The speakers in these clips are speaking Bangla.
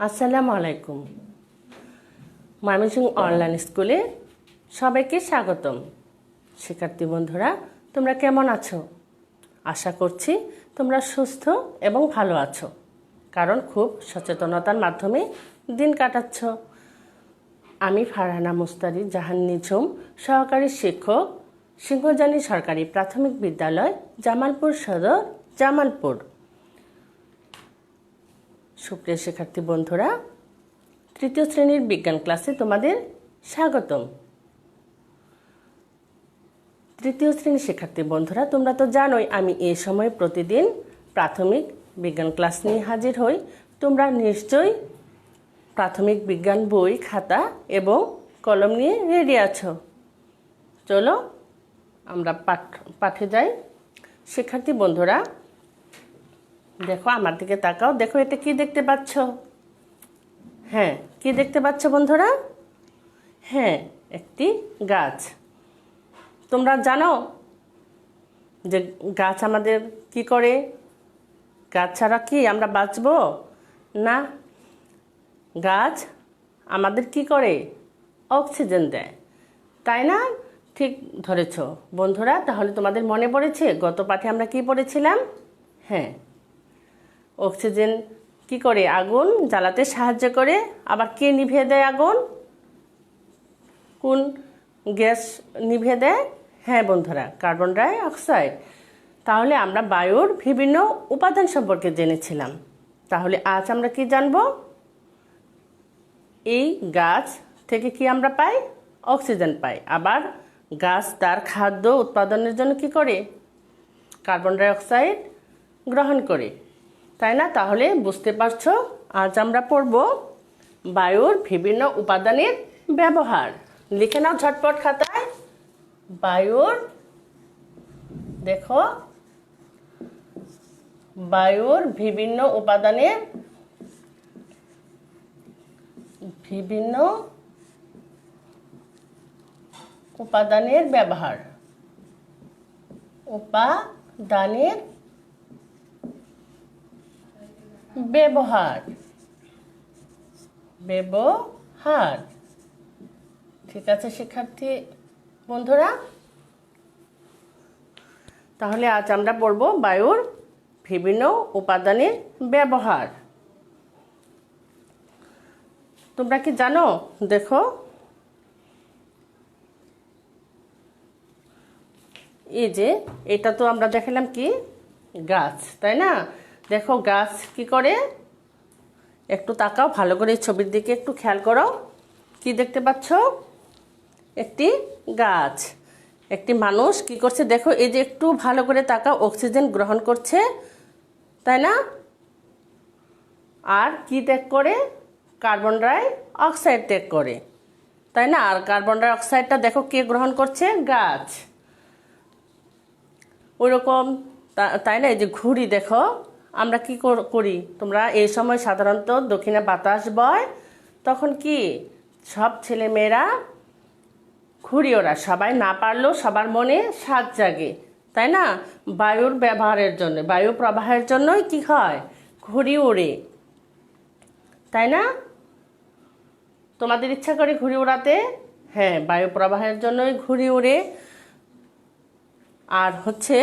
আসসালামু আলাইকুম। ময়মনসিংহ অনলাইন স্কুলে সবাইকে স্বাগতম। শিক্ষার্থী বন্ধুরা, তোমরা কেমন আছো? আশা করছি তোমরা সুস্থ এবং ভালো আছো, কারণ খুব সচেতনতার মাধ্যমে দিন কাটাচ্ছ। আমি ফারহানা মুস্তারি জাহান নিঝুম, সহকারী শিক্ষক, সিংহজানি সরকারি প্রাথমিক বিদ্যালয়, জামালপুর সদর, জামালপুর। সুপ্রিয় শিক্ষার্থী বন্ধুরা, তৃতীয় শ্রেণীর বিজ্ঞান ক্লাসে তোমাদের স্বাগতম। তৃতীয় শ্রেণীর শিক্ষার্থী বন্ধুরা, তোমরা তো জানোই আমি এই সময় প্রতিদিন প্রাথমিক বিজ্ঞান ক্লাস নিয়ে হাজির হই। তোমরা নিশ্চয়ই প্রাথমিক বিজ্ঞান বই, খাতা এবং কলম নিয়ে রেডি আছো। চলো আমরা পাঠে যাই। শিক্ষার্থী বন্ধুরা, দেখো আমার দিকে তাকাও, দেখো এটা কি দেখতে পাচ্ছ? হ্যাঁ, কি দেখতে পাচ্ছ বন্ধুরা? হ্যাঁ, একটি গাছ। তোমরা জানো যে গাছ আমাদের কি করে? গাছ ছাড়া কি আমরা বাঁচবো? না, গাছ আমাদের কি করে? অক্সিজেন দেয়, তাই না? ঠিক ধরেছ বন্ধুরা। তাহলে তোমাদের মনে পড়েছে গত পাঠে আমরা কি পড়েছিলাম? হ্যাঁ, অক্সিজেন কি করে? আগুন জ্বালাতে সাহায্য করে। আবার কে নিভিয়ে দেয় আগুন? কোন গ্যাস নিভিয়ে দেয়? হ্যাঁ বন্ধুরা, কার্বন ডাই অক্সাইড। তাহলে আমরা বায়ুর বিভিন্ন উপাদান সম্পর্কে জেনেছিলাম। তাহলে আজ আমরা কি জানব? এই গাছ থেকে কি আমরা পাই? অক্সিজেন পাই। আবার গাছ তার খাদ্য উৎপাদনের জন্য কি করে? কার্বন ডাই অক্সাইড গ্রহণ করে, তাই না? তাহলে বুঝতে পারছো, আজ আমরা পড়ব বায়ুর বিভিন্ন উপাদানের ব্যবহার। লিখে নাও ঝটপট খাতায়। বায়ুর, দেখো, বায়ুর বিভিন্ন উপাদানের ব্যবহার। উপাদানের ব্যবহার। ঠিক আছে শিক্ষার্থী বন্ধুরা, তাহলে আজ আমরা পড়ব বায়ুর বিভিন্ন উপাদানের ব্যবহার। তোমরা কি জানো? দেখো, এই যে এটা তো আমরা দেখালাম কি? গাছ, তাই না? দেখো গাছ কি করে? একটু তাকাও ভালো করে, ছবির দিকে একটু খেয়াল করো। কি দেখতে পাচ্ছ? একটি গাছ, একটি মানুষ কি করছে দেখো, এই যে একটু ভালো করে তাকাও, অক্সিজেন গ্রহণ করছে, তাই না? আর কি ত্যাগ করে? কার্বন ডাই অক্সাইড ত্যাগ করে, তাই না? আর কার্বন ডাই অক্সাইডটা দেখো কে গ্রহণ করছে? গাছ। ওইরকম, তাই না? এই যে ঘুড়ি দেখো, আমরা কি করি? তোমরা এই সময় সাধারণত দক্ষিণে বাতাস বয়, তখন কি সব ছেলে মেয়েরা ঘুড়ি ওরা, সবাই না পারলেও সবার মনে সাজ জাগে, তাই না? বায়ুর ব্যবহারের জন্য, বায়ু প্রবাহের জন্যই কি হয়? ঘুড়ি ওড়ে, তাই না? তোমাদের ইচ্ছা করে ঘুড়ি ওড়াতে? হ্যাঁ, বায়ু প্রবাহের জন্যই ঘুড়ি ওড়ে। আর হচ্ছে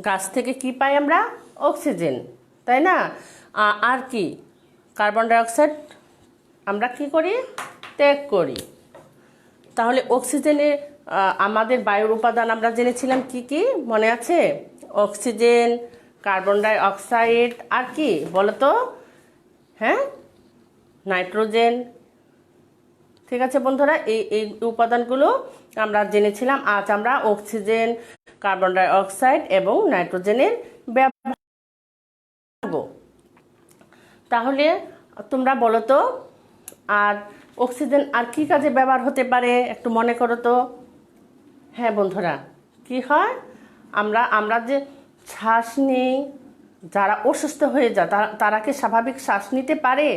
গাছ থেকে কি পাই আমরা? অক্সিজেন, তাই না? আর কি? কার্বন ডাই অক্সাইড আমরা কি করি? ত্যাগ করি। তাহলে অক্সিজেনে আমাদের বায়ুর উপাদান আমরা জেনেছিলাম কি কি? মনে আছে? অক্সিজেন, কার্বন ডাই অক্সাইড, আর কি বলো তো? হ্যাঁ, নাইট্রোজেন। ঠিক আছে বন্ধুরা, এই উপাদানগুলো আমরা জেনেছিলাম। আজ আমরা অক্সিজেন, কার্বন ডাই অক্সাইড এবং নাইট্রোজেনের ব্যবহার করব। তাহলে তোমরা বলো তো, আর অক্সিজেন আর কি কাজে ব্যবহার হতে পারে? একটু মনে করো তো। হ্যাঁ বন্ধুরা, কি হয়? আমরা যে শ্বাস নিই, যারা অসুস্থ হয়ে যায় তারা কি স্বাভাবিক শ্বাস নিতে পারে?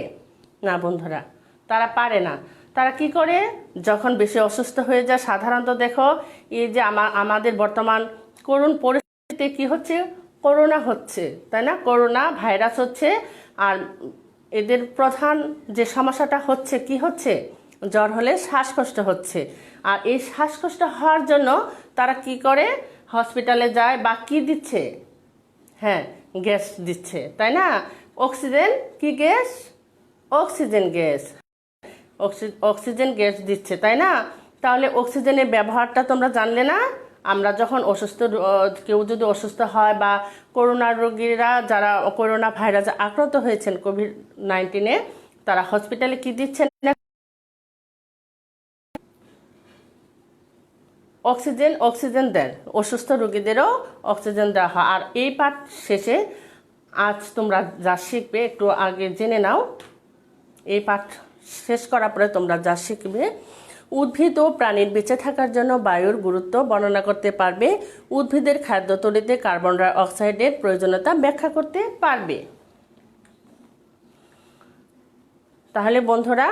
না বন্ধুরা, তারা পারে না। তারা কি করে? যখন বেশি অসুস্থ হয়ে যায়, সাধারণত দেখো এই যে আমাদের বর্তমান করুণ পরিস্থিতিতে কি হচ্ছে? করোনা হচ্ছে, তাই না? করোনা ভাইরাস হচ্ছে। আর এদের প্রধান যে সমস্যাটা হচ্ছে কি হচ্ছে, জ্বর হলে শ্বাসকষ্ট হচ্ছে। আর এই শ্বাসকষ্ট হওয়ার জন্য তারা কি করে, হসপিটালে যায় বা কি দিচ্ছে, হ্যাঁ গ্যাস দিচ্ছে, তাই না? অক্সিজেন কি gas, oxygen gas, oxygen gas দিচ্ছে, তাই না? তাহলে অক্সিজেনের ব্যবহারটা তোমরা জানলে না? আমরা যখন অসুস্থ, কেউ যদি অসুস্থ হয় বা করোনা রোগীরা যারা করোনা ভাইরাসে আক্রান্ত হয়েছেন কোভিড-19, তারা হসপিটালে কি দিচ্ছেন, অক্সিজেন, অক্সিজেন দেন, অসুস্থ রোগীদেরও অক্সিজেন দেওয়া হয়। আর এই পাঠ শেষে আজ তোমরা যা শিখবে একটু আগে জেনে নাও। এই পাঠ শেষ করার পরে তোমরা যা শিখবে, উদ্ভিদ ও প্রাণীর বেঁচে থাকার জন্য বায়ুর গুরুত্ব বর্ণনা করতে পারবে, উদ্ভিদের খাদ্য তৈরিতে কার্বন ডাই অক্সাইডের প্রয়োজনীয়তা ব্যাখ্যা করতে পারবে। তাহলে বন্ধুরা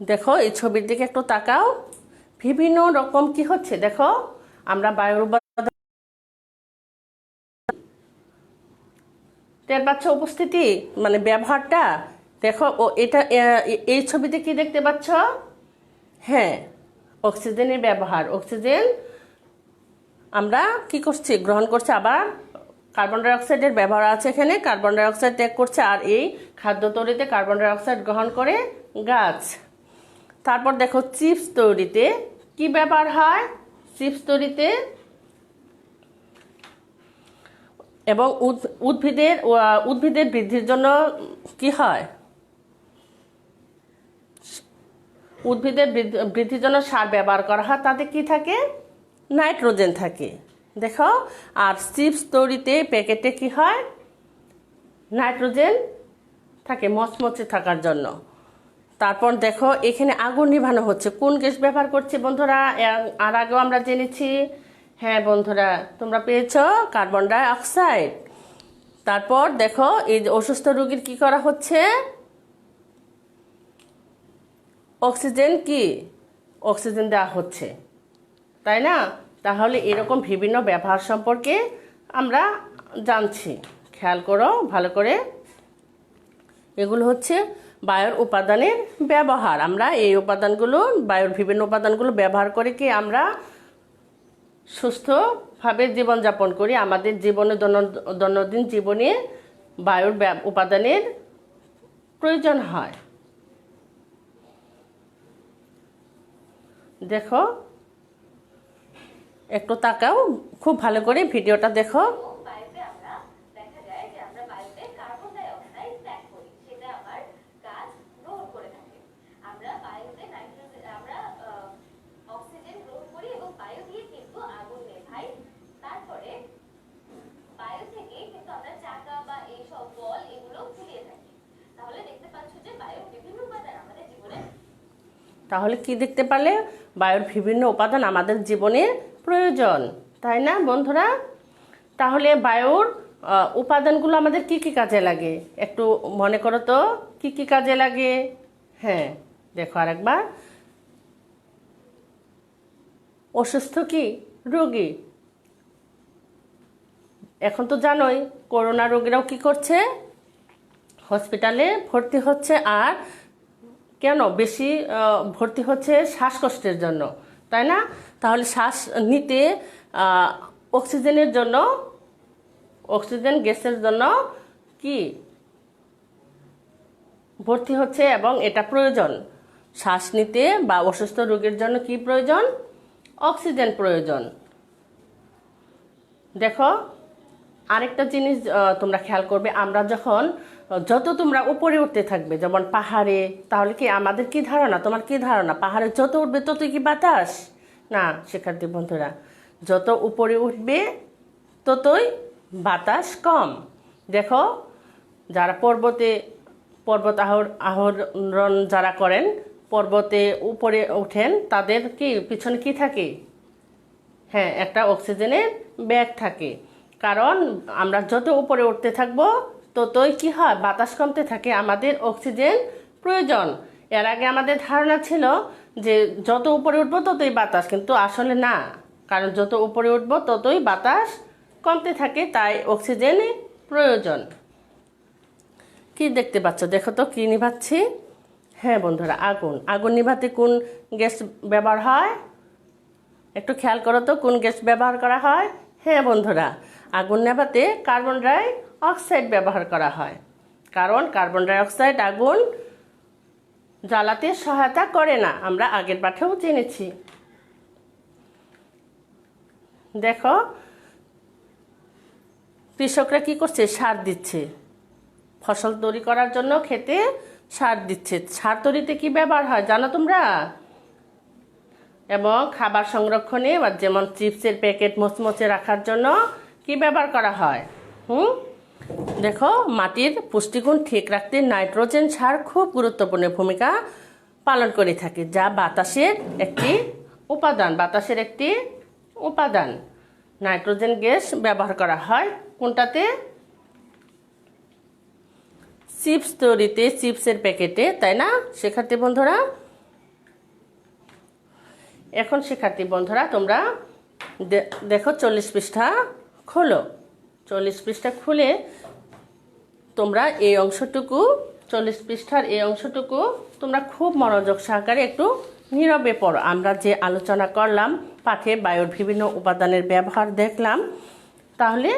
দেখো, এই ছবির দিকে একটু তাকাও। বিভিন্ন রকম কি হচ্ছে দেখো, আমরা বায়ুর উপাদান টের পাচ্ছ, উপস্থিতি মানে ব্যবহারটা দেখো। ও এটা এই ছবিতে কি দেখতে পাচ্ছ, হ্যাঁ অক্সিজেনের ব্যবহার। অক্সিজেন আমরা কি করছি, গ্রহণ করছি, আবার কার্বন ডাই অক্সাইডের ব্যবহার আছে এখানে, কার্বন ডাই অক্সাইড ত্যাগ করছে, আর এই খাদ্য তৈরিতে কার্বন ডাই অক্সাইড গ্রহণ করে গাছ। তারপর দেখো চিপস তৈরিতে কি ব্যবহার হয়, চিপস তৈরিতে এবং উদ্ভিদের বৃদ্ধির জন্য কি হয়, উদ্ভিদের বৃদ্ধির জন্য সার ব্যবহার করা হয়, তাতে কি থাকে, নাইট্রোজেন থাকে দেখো। আর চিপস তৈরিতে প্যাকেটে কি হয়, নাইট্রোজেন থাকে মচমচে থাকার জন্য। তারপর দেখো এখানে আগুন নিভানো হচ্ছে, কোন গ্যাস ব্যবহার করছে বন্ধুরা, আর আগেও আমরা জেনেছি, হ্যাঁ বন্ধুরা তোমরা পেয়েছ, কার্বন ডাই অক্সাইড। তারপর দেখো এই অসুস্থ রোগীর কি করা হচ্ছে, অক্সিজেন কি, অক্সিজেন দেওয়া হচ্ছে, তাই না? তাহলে এরকম বিভিন্ন ব্যবহার সম্পর্কে আমরা জানছি, খেয়াল করো ভালো করে। এগুলো হচ্ছে বায়ুর উপাদানের ব্যবহার। আমরা এই উপাদানগুলো, বায়ুর বিভিন্ন উপাদানগুলো ব্যবহার করে কি আমরা সুস্থভাবে জীবনযাপন করি। আমাদের জীবনে দৈনন্দিন জীবনে বায়ুর উপাদানের প্রয়োজন হয়। দেখো একটু তাকাও, খুব ভালো করে ভিডিওটা দেখো। তাহলে কি দেখতে পারলে, বায়ুর বিভিন্ন উপাদান আমাদের জীবনে প্রয়োজন, তাই না বন্ধুরা? তাহলে বায়ুর উপাদানগুলো আমাদের কি কি কাজে লাগে একটু মনে করো তো, কি কি কাজে লাগে? হ্যাঁ দেখো আরেকবার, অসুস্থ কি রোগী, এখন তো জানোই করোনা রোগীরাও কি করছে, হসপিটালে ভর্তি হচ্ছে। আর কেন বেশি ভর্তি হচ্ছে, শ্বাসকষ্টের জন্য, তাই না? তাহলে শ্বাস নিতে অক্সিজেনের জন্য, অক্সিজেন গ্যাসের জন্য কি ভর্তি হচ্ছে, এবং এটা প্রয়োজন। শ্বাস নিতে বা অসুস্থ রোগীর জন্য কি প্রয়োজন, অক্সিজেন প্রয়োজন। দেখো আরেকটা জিনিস তোমরা খেয়াল করবে, আমরা যখন যত তোমরা উপরে উঠতে থাকবে, যেমন পাহাড়ে, তাহলে কি আমাদের কি ধারণা, তোমার কি ধারণা, পাহাড়ে যত উঠবে ততই কি বাতাস? না শিক্ষার্থী বন্ধুরা, যত উপরে উঠবে ততই বাতাস কম। দেখো যারা পর্বত আরোহণ যারা করেন, পর্বতে উপরে ওঠেন, তাদের কি পিছনে কি থাকে, হ্যাঁ একটা অক্সিজেনের ব্যাগ থাকে। কারণ আমরা যত উপরে উঠতে থাকবো ততই কি হয়, বাতাস কমতে থাকে, আমাদের অক্সিজেন প্রয়োজন। এর আগে আমাদের ধারণা ছিল যে যত উপরে উঠবো ততই বাতাস, কিন্তু আসলে না, কারণ যত উপরে উঠবো ততই বাতাস কমতে থাকে, তাই অক্সিজেনের প্রয়োজন। কি দেখতে পাচ্ছ? দেখো তো কি নিভাচ্ছি। হ্যাঁ বন্ধুরা, আগুন। আগুন নিভাতে কোন গ্যাস ব্যবহার হয়? একটু খেয়াল করো তো, কোন গ্যাস ব্যবহার করা হয়? হ্যাঁ বন্ধুরা, আগুন নেভাতে কার্বন ডাই অক্সাইড ব্যবহার করা হয়। কারণ কার্বন ডাই অক্সাইড আগুন জ্বালাতে সহায়তা করে না, আমরা আগের পাঠেও জেনেছি। দেখো কৃষকরা কি করছে? সার দিচ্ছে। ফসল তৈরি করার জন্য খেতে সার দিচ্ছে। সার তৈরিতে কি ব্যবহার হয় জানো তোমরা? এবং খাবার সংরক্ষণে, যেমন চিপসের প্যাকেট মচমচে রাখার জন্য কি ব্যবহার করা হয়? দেখো, মাটির পুষ্টিগুণ ঠিক রাখতে নাইট্রোজেন সার খুব গুরুত্বপূর্ণ ভূমিকা পালন করে থাকে, যা বাতাসের একটি উপাদান। নাইট্রোজেন গ্যাস ব্যবহার করা হয় কোনটাতে? চিপস তৈরিতে, চিপসের প্যাকেটে, তাই না শিক্ষার্থী বন্ধুরা? এখন শিক্ষার্থী বন্ধুরা তোমরা দেখো 40 পৃষ্ঠা খোলো। 40 পৃষ্ঠা খুলে তোমরা এই অংশটুকু, 40 পৃষ্ঠার এই অংশটুকু তোমরা খুব মনোযোগ সহকারে একটু নীরবে পড়ো। আমরা যে আলোচনা করলাম, পাঠে বায়ুর বিভিন্ন উপাদানের ব্যবহার দেখলাম, তাহলে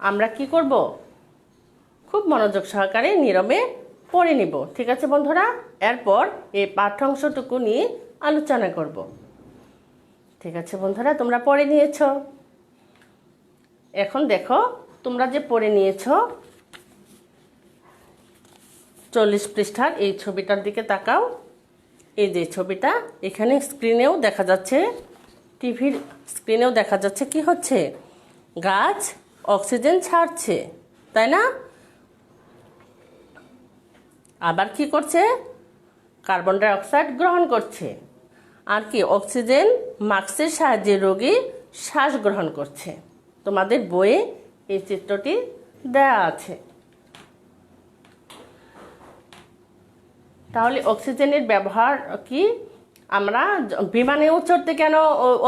আমরা কি করব? খুব মনোযোগ সহকারে নীরবে পড়ে নিব। ঠিক আছে বন্ধুরা? এরপর এই পাঠ্যাংশটুকু নিয়ে আলোচনা করব। ঠিক আছে বন্ধুরা, তোমরা পড়ে নিয়েছ। এখন দেখো, তোমরা যে পড়ে নিয়েছ 40 পৃষ্ঠার এই ছবিটার দিকে তাকাও। এই যে ছবিটা, এখানে স্ক্রিনেও দেখা যাচ্ছে, টিভির স্ক্রিনেও দেখা যাচ্ছে কি হচ্ছে? গাছ অক্সিজেন ছাড়ছে, তাই না? আবার কি করছে? কার্বন ডাই অক্সাইড গ্রহণ করছে। আর কি? অক্সিজেন মাস্কের সাহায্যে রোগী শ্বাস গ্রহণ করছে। তোমাদের বইয়ে এই চিত্রটি দেয়া আছে। তাহলে অক্সিজেনের ব্যবহার কি? আমরা বিমানেও চড়তে কেন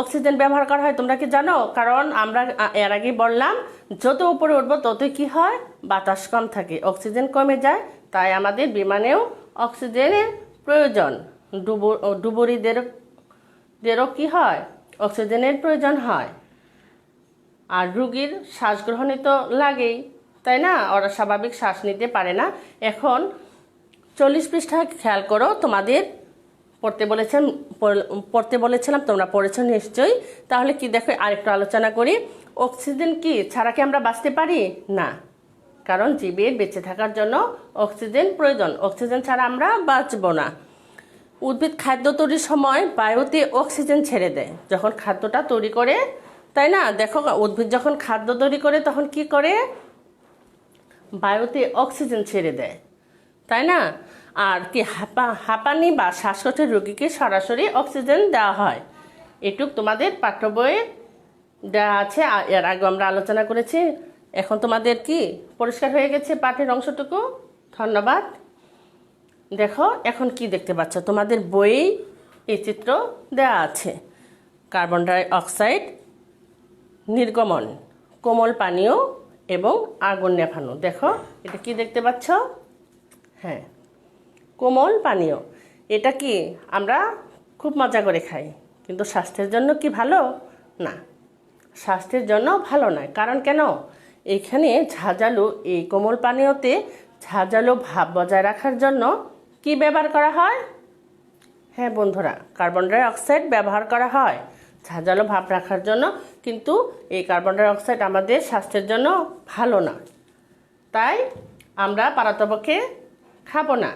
অক্সিজেন ব্যবহার করা হয় তোমরা কি জানো? কারণ আমরা এর আগেই বললাম, যত উপরে উঠবো ততই কি হয়? বাতাস কম থাকে, অক্সিজেন কমে যায়। তাই আমাদের বিমানেও অক্সিজেনের প্রয়োজন। ডুবুরিদেরও কি হয়? অক্সিজেনের প্রয়োজন হয়। আর রুগীর শ্বাস গ্রহণে তো লাগেই, তাই না? ওরা স্বাভাবিক শ্বাস নিতে পারে না। এখন 40 পৃষ্ঠা খেয়াল করো, তোমাদের পড়তে বলেছিলাম, তোমরা পড়েছ নিশ্চয়ই। তাহলে কি দেখো, আরেকটু আলোচনা করি। অক্সিজেন কি ছাড়া কি আমরা বাঁচতে পারি? না, কারণ জীবের বেঁচে থাকার জন্য অক্সিজেন প্রয়োজন। অক্সিজেন ছাড়া আমরা বাঁচব না। উদ্ভিদ খাদ্য তৈরির সময় বায়ুতে অক্সিজেন ছেড়ে দেয় যখন খাদ্যটা তৈরি করে, তাই না? দেখো, উদ্ভিদ যখন খাদ্য তৈরি করে তখন কি করে? বায়ুতে অক্সিজেন ছেড়ে দেয়, তাই না? আর কি হাঁপানি বা শ্বাসকষ্টের রোগীকে সরাসরি অক্সিজেন দেওয়া হয়। এটুক তোমাদের পাঠ্য বইয়ে দেওয়া আছে, এর আগে আমরা আলোচনা করেছি। এখন তোমাদের কি পরিষ্কার হয়ে গেছে পাঠের অংশটুকু? ধন্যবাদ। দেখো এখন কি দেখতে পাচ্ছ? তোমাদের বইয়ে এই চিত্র দেওয়া আছে। কার্বন ডাই অক্সাইড নির্গমন, কোমল পানীয় এবং আগুন নেভানো। দেখো এটা কি দেখতে পাচ্ছ? হ্যাঁ, কোমল পানীয়। এটা কি আমরা খুব মজা করে খাই, কিন্তু স্বাস্থ্যের জন্য কি ভালো? না, স্বাস্থ্যের জন্য ভালো নয়। কারণ কেন? এখানে ঝাঁঝালো, এই কোমল পানীয়তে ঝাঁঝালো ভাব বজায় রাখার জন্য কি ব্যবহার করা হয়? হ্যাঁ বন্ধুরা, কার্বন ডাই অক্সাইড ব্যবহার করা হয় ঝাঁঝালো ভাব রাখার জন্য। কিন্তু এই কার্বন ডাই অক্সাইড আমাদের স্বাস্থ্যের জন্য ভালো না, তাই আমরা পারতপক্ষে খাবো না।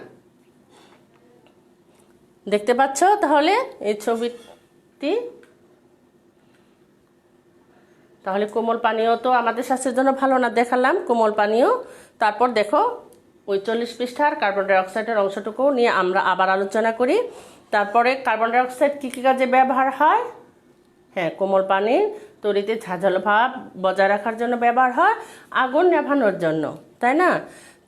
দেখতে পাচ্ছ তাহলে এই ছবিটি? তাহলে কোমল পানীয় তো আমাদের স্বাস্থ্যের জন্য ভালো না, দেখালাম কোমল পানীয়। তারপর দেখো ওই 40 পৃষ্ঠার কার্বন ডাই অক্সাইডের অংশটুকু নিয়ে আমরা আবার আলোচনা করি। তারপরে কার্বন ডাই অক্সাইড কী কী কাজে ব্যবহার হয়? হ্যাঁ, কোমল পানি তৈরিতে ঝাঁঝালো ভাব বজায় রাখার জন্য ব্যবহার হয়, আগুন নেভানোর জন্য, তাই না?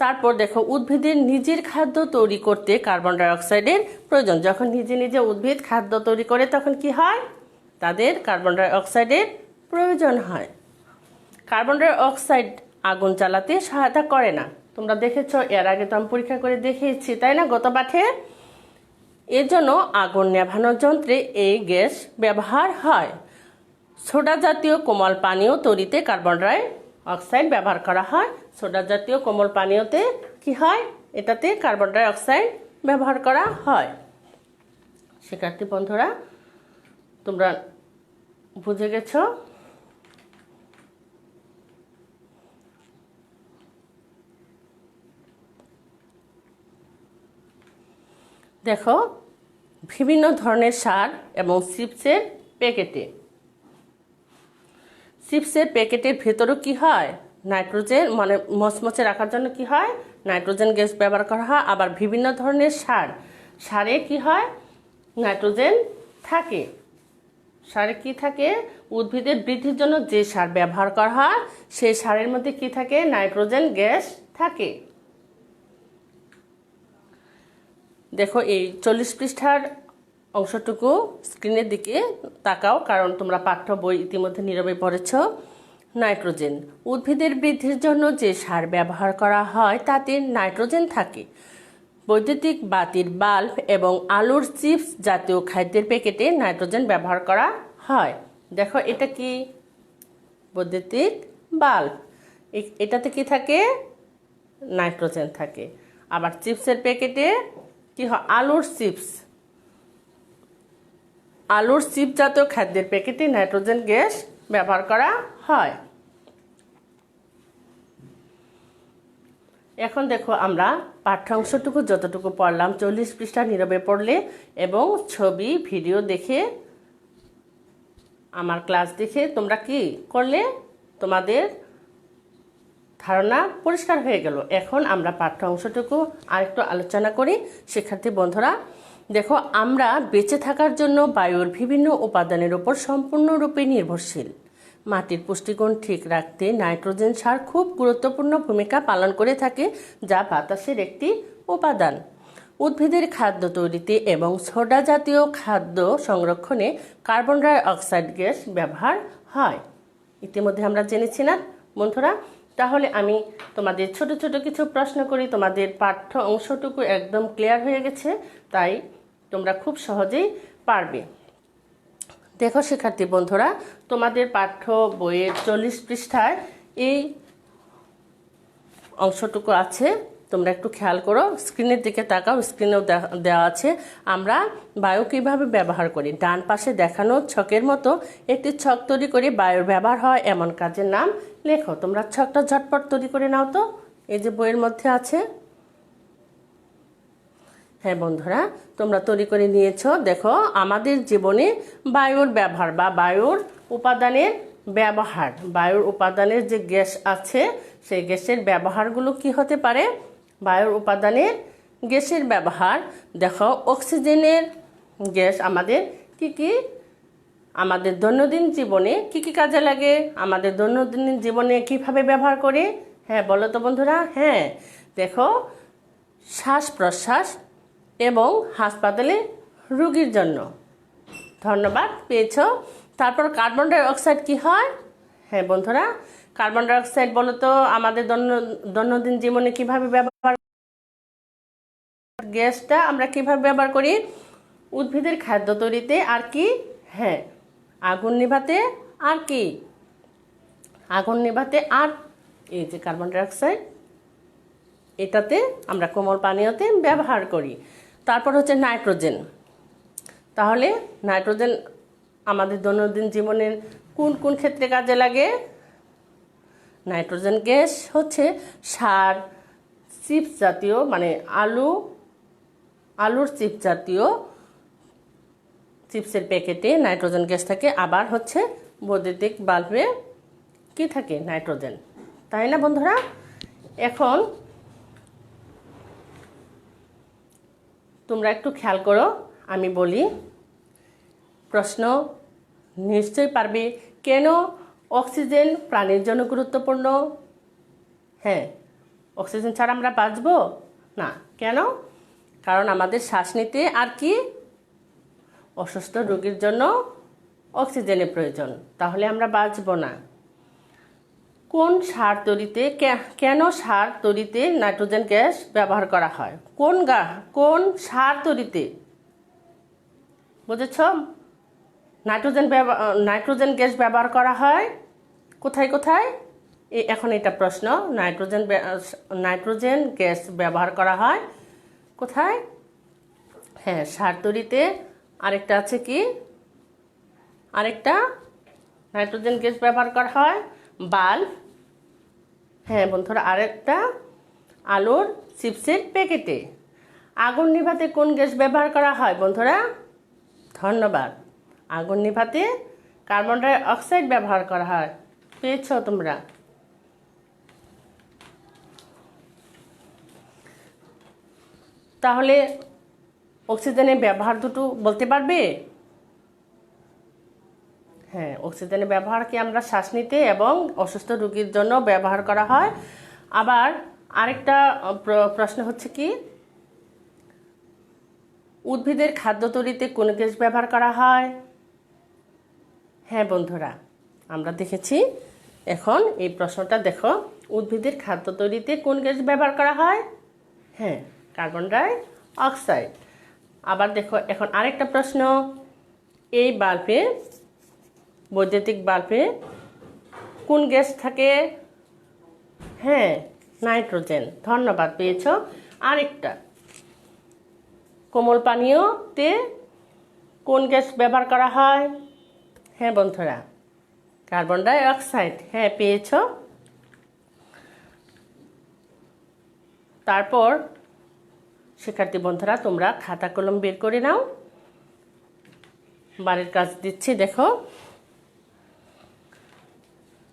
তারপর দেখো, উদ্ভিদের নিজের খাদ্য তৈরি করতে কার্বন ডাই অক্সাইডের প্রয়োজন। যখন নিজে নিজে উদ্ভিদ খাদ্য তৈরি করে তখন কি হয়? তাদের কার্বন ডাই অক্সাইডের প্রয়োজন হয়। কার্বন ডাই অক্সাইড আগুন জ্বালাতে সহায়তা করে না, তোমরা দেখেছো, এর আগে তো আমি পরীক্ষা করে দেখিয়েছি, তাই না, গত পাঠে। এর জন্য আগুন নেভানোর যন্ত্রে এই গ্যাস ব্যবহার হয়। সোডা জাতীয় কোমল পানীয় তৈরিতে কার্বন ডাই অক্সাইড ব্যবহার করা হয়। সোডা জাতীয় কোমল পানীয়তে কি হয়, এটাতে কার্বন ডাই অক্সাইড ব্যবহার করা হয়। শিক্ষার্থী বন্ধুরা, তোমরা বুঝে গেছো? দেখো, বিভিন্ন ধরনের সার এবং চিপসের প্যাকেটের ভেতরও কি হয়, নাইট্রোজেন, মানে মচমচে রাখার জন্য কি হয়, নাইট্রোজেন গ্যাস ব্যবহার করা হয়। আবার বিভিন্ন ধরনের সারে কি হয়, নাইট্রোজেন থাকে। সারে কি থাকে, উদ্ভিদের বৃদ্ধির জন্য যে সার ব্যবহার করা হয় সেই সারের মধ্যে কি থাকে, নাইট্রোজেন গ্যাস থাকে। দেখো, এই 40 পৃষ্ঠার অংশটুকু স্ক্রিনের দিকে তাকাও, কারণ তোমরা পাঠ্য বই ইতিমধ্যে নীরবে পড়েছ। নাইট্রোজেন, উদ্ভিদের বৃদ্ধির জন্য যে সার ব্যবহার করা হয় তাতে নাইট্রোজেন থাকে। বৈদ্যুতিক বাতির বাল্ব এবং আলুর চিপস জাতীয় খাদ্যের প্যাকেটে নাইট্রোজেন ব্যবহার করা হয়। দেখো, এটা কি, বৈদ্যুতিক বাল্ব, এটাতে কি থাকে, নাইট্রোজেন থাকে। আবার চিপসের প্যাকেটে কি হয়, আলুর চিপস জাতীয় খাদ্যের প্যাকেটে নাইট্রোজেন গ্যাস ব্যবহার করা হয়। এখন দেখো, আমরা পাঠ্যাংশটুকু যতটুকু পড়লাম 40 পৃষ্ঠা নীরবে পড়লে এবং ছবি ভিডিও দেখে, আমার ক্লাস দেখে তোমরা কি করলে, তোমাদের ধারণা পরিষ্কার হয়ে গেল। এখন আমরা পাঠ্য অংশটুকু আরেকটু আলোচনা করি। শিক্ষার্থী বন্ধুরা, দেখো, আমরা বেঁচে থাকার জন্য বায়ুর বিভিন্ন উপাদানের উপর সম্পূর্ণরূপে নির্ভরশীল। মাটির পুষ্টিগুণ ঠিক রাখতে নাইট্রোজেন সার খুব গুরুত্বপূর্ণ ভূমিকা পালন করে থাকে, যা বাতাসের একটি উপাদান। উদ্ভিদের খাদ্য তৈরিতে এবং সোডা জাতীয় খাদ্য সংরক্ষণে কার্বন ডাই অক্সাইড গ্যাস ব্যবহার হয়। ইতিমধ্যে আমরা জেনেছি না বন্ধুরা? তাহলে আমি তোমাদের ছোট ছোট কিছু প্রশ্ন করি। তোমাদের পাঠ্য অংশটুকু একদম ক্লিয়ার হয়ে গেছে, তাই তোমরা খুব সহজেই পারবে। দেখো শিক্ষার্থী বন্ধুরা, তোমাদের পাঠ্য বইয়ের 40 পৃষ্ঠায় এই অংশটুকু আছে, তোমরা একটু খেয়াল করো, স্ক্রিনের দিকে তাকাও, স্ক্রিনেও দেওয়া আছে আমরা বায়ু কিভাবে ব্যবহার করি। ডান পাশে দেখানো ছকের মতো একটি ছক তৈরি করে বায়ুর ব্যবহার হয় এমন কাজের নাম লেখো। তোমরা ছকটা ঝটপট তৈরি করে নাও তো, এই যে বইয়ের মধ্যে আছে। হ্যাঁ বন্ধুরা, তোমরা তৈরি করে নিয়েছো। দেখো, আমাদের জীবনে বায়ুর ব্যবহার বা বায়ুর উপাদানের যে গ্যাস আছে সেই গ্যাসের ব্যবহারগুলো কি হতে পারে। বায়ুর উপাদানের গ্যাসের ব্যবহার, দেখো, অক্সিজেনের গ্যাস আমাদের কি আমাদের দৈনন্দিন জীবনে কি কাজে লাগে, আমাদের দৈনন্দিন জীবনে কিভাবে ব্যবহার করি। হ্যাঁ বলো তো বন্ধুরা? হ্যাঁ, দেখো, শ্বাস প্রশ্বাস এবং হাসপাতালে রোগীর জন্য। ধন্যবাদ, পেয়েছ। তারপর কার্বন ডাই অক্সাইড কি হয়? হ্যাঁ বন্ধুরা, কার্বন ডাই অক্সাইড বলো তো আমাদের দৈনন্দিন জীবনে কিভাবে ব্যবহার, গ্যাসটা আমরা কিভাবে ব্যবহার করি? উদ্ভিদের খাদ্য তৈরিতে, আর কি, হ্যাঁ, আগুন নেভাতে, আর কি, আর এই যে কার্বন ডাই অক্সাইড, এটাতে আমরা কোমল পানীয়তে ব্যবহার করি। তারপর হচ্ছে নাইট্রোজেন। তাহলে নাইট্রোজেন আমাদের দৈনন্দিন জীবনের কোন ক্ষেত্রে কাজে লাগে? নাইট্রোজেন গ্যাস হচ্ছে সার, চিপস জাতীয়, মানে আলুর চিপস জাতীয় চিপসের প্যাকেটে নাইট্রোজেন গ্যাস থাকে। আবার হচ্ছে বৈদ্যুতিক বাল্বে কি থাকে, নাইট্রোজেন, তাই না বন্ধুরা? এখন তোমরা একটু খেয়াল করো, আমি বলি, প্রশ্ন নিশ্চয়ই পারবে। কেন অক্সিজেন প্রাণীর জন্য গুরুত্বপূর্ণ? হ্যাঁ, অক্সিজেন ছাড়া আমরা বাঁচব না। কেন? কারণ আমাদের শ্বাস নিতে, আর কি, অসুস্থ রোগীর জন্য অক্সিজেনের প্রয়োজন, তাহলে আমরা বাঁচব না। কোন সার তৈরিতে কেন সার তৈরিতে নাইট্রোজেন গ্যাস ব্যবহার করা হয়? কোন সার তৈরিতে? বুঝেছ? নাইট্রোজেন গ্যাস ব্যবহার করা হয় কোথায় কোথায়? এখন এটা প্রশ্ন। নাইট্রোজেন গ্যাস ব্যবহার করা হয় কোথায়? হ্যাঁ, সার তৈরিতে। আরেকটা আছে কি? আরেকটা নাইট্রোজেন গ্যাস ব্যবহার করা হয় বাল্ব। হ্যাঁ বন্ধুরা, আরেকটা আলুর চিপসের প্যাকেটে। আগুন নিভাতে কোন গ্যাস ব্যবহার করা হয় বন্ধুরা? ধন্যবাদ। আগুন নিভাতে কার্বন ডাই অক্সাইড ব্যবহার করা হয়। পেয়েছ তোমরা? তাহলে অক্সিজেনের ব্যবহার দুটো বলতে পারবে? হ্যাঁ, অক্সিজেনের ব্যবহার কি আমরা শ্বাস নিতে এবং অসুস্থ রোগীর জন্য ব্যবহার করা হয়। আবার আরেকটা প্রশ্ন হচ্ছে কি, উদ্ভিদের খাদ্য তৈরিতে কোন গ্যাস ব্যবহার করা হয়? হ্যাঁ বন্ধুরা, আমরা দেখেছি। এখন এই প্রশ্নটা দেখো, উদ্ভিদের খাদ্য তৈরিতে কোন গ্যাস ব্যবহার করা হয়? হ্যাঁ, কার্বন ডাই অক্সাইড। আবার দেখো, এখন আরেকটা প্রশ্ন, এই বাল্বে, বৈদ্যুতিক বাল্বে কোন গ্যাস থাকে? হ্যাঁ, নাইট্রোজেন। ধন্যবাদ, পেয়েছ। আরেকটা, কোমল পানীয়তে কোন গ্যাস ব্যবহার করা হয়? হ্যাঁ বন্ধুরা, কার্বন ডাই অক্সাইড। হ্যাঁ, পেয়েছ। তারপর শিক্ষার্থী বন্ধুরা, তোমরা খাতা কলম বের করে নাও। বাড়ির কাজ দিচ্ছি, দেখো,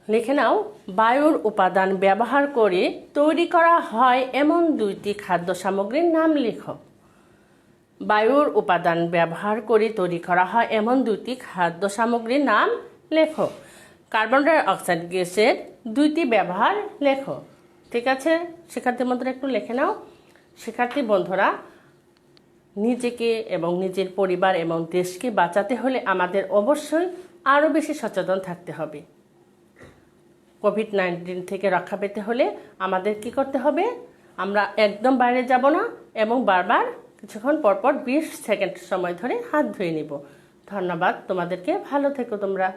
লিখে নাও। বায়ুর উপাদান ব্যবহার করে তৈরি করা হয় এমন দুইটি খাদ্য সামগ্রীর নাম লেখো। বায়ুর উপাদান ব্যবহার করে তৈরি করা হয় এমন দুইটি খাদ্য সামগ্রীর নাম লেখো। কার্বন ডাই অক্সাইড গ্যাসের দুইটি ব্যবহার লেখো। ঠিক আছে শিক্ষার্থী বন্ধুরা, একটু লিখে নাও। শিক্ষার্থী বন্ধুরা, নিজেকে এবং নিজের পরিবার এবং দেশকে বাঁচাতে হলে আমাদের অবশ্যই আরও বেশি সচেতন থাকতে হবে। কোভিড-19 থেকে রক্ষা পেতে হলে আমাদের কি করতে হবে? আমরা একদম বাইরে যাব না এবং বারবার কিছুক্ষণ পরপর 20 সেকেন্ড সময় ধরে হাত ধুয়ে নিব। ধন্যবাদ তোমাদেরকে। ভালো থেকো তোমরা।